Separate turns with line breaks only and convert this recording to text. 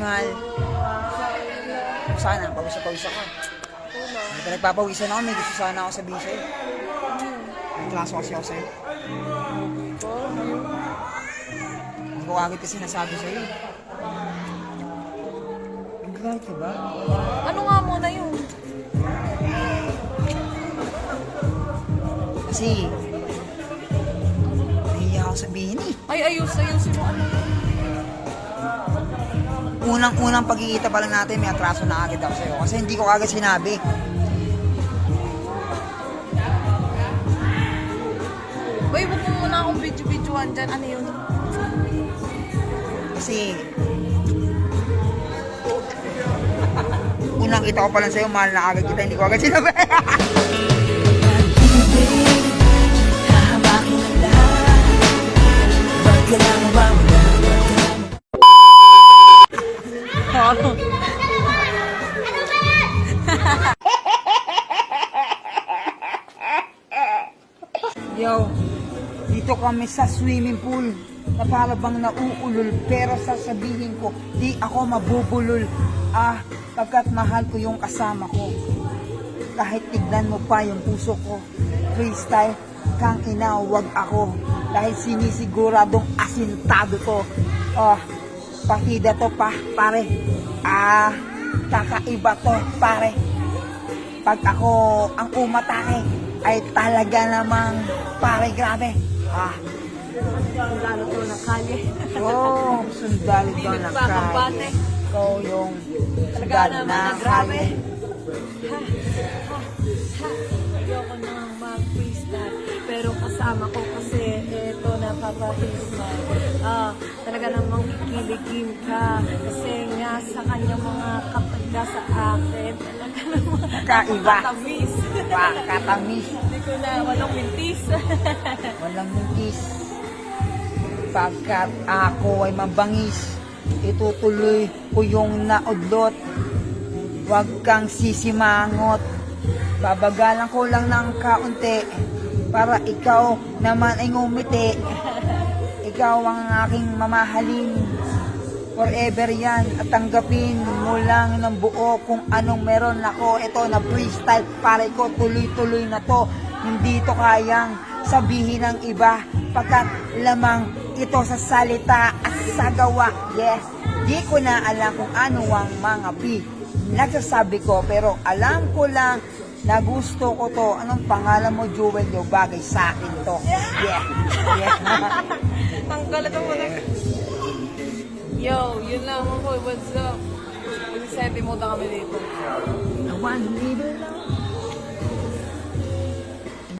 mahal. Sana, pawis ako. Ito, nagpapawisan ako, may gusto sana ako sabihin sa'yo. May klaso kasi ako sa'yo. Hindi ko agad kasi nasabi sa'yo. Nag-like ka ba?
Ano nga muna yun?
Kasi, nahiya ako sabihin eh.
Ay, ayusin mo ano yun.
Unang pagkikita pa lang natin, may atraso na agad ako sa'yo. Kasi hindi ko agad sinabi.
Uy, huwag mo muna akong video-videoan dyan. Ano yun?
Kasi, unang kita ko pa lang sa'yo, mahal na agad kita, hindi ko agad sinabi. Yo, dito kami sa swimming pool na para bang nauulol, pero sasabihin ko, di ako mabubulol. Pagkat mahal ko yung kasama ko. Kahit tignan mo pa yung puso ko, freestyle kang inawag ako. Dahil sinisiguradong asintado ko. Partida to pa, pare. Kakaiba to, pare. Pag ako ang umatake, ay talaga namang, pare, grabe.
Sundalo to ng kalye.
Sundalo
Hindi
to ng
nagpapabate.
kalye. Ikaw yung
Talaga
sundalo
naman
na
na grabe.
kalye.
Ayoko nang mag-freestyle. Pero kasama ko kasi eto napapahismal. Talaga namang kikiligin ka. Kasi nga sa kanya mga kapagka sa akin. Talaga namang
Kaiba.
katamis.
Katamis.
Hindi ko na, walang mintis.
Walang mintis. Pagkat ako ay mabangis, itutuloy ko yung naudlot. Huwag kang sisimangot. Babagalan ko lang ng kaunti para ikaw naman ay ngumiti. Ikaw ang aking mamahalin. Forever yan at tanggapin mo lang ng buo kung anong meron ako. Ito na freestyle pare ko, tuloy-tuloy na to. Hindi to kayang sabihin ng iba pagkat lamang ito sa salita at sa gawa. Yes, di ko na alam kung ano ang mga nagsasabi ko, pero alam ko lang na gusto ko to. Anong pangalan mo, Jewel? Yo, bagay sa akin to. Yeah.
Ang galat mo na. Yo, yun lang ako. What's up? Mag-senti mo na kami dito.
I wanna live alone.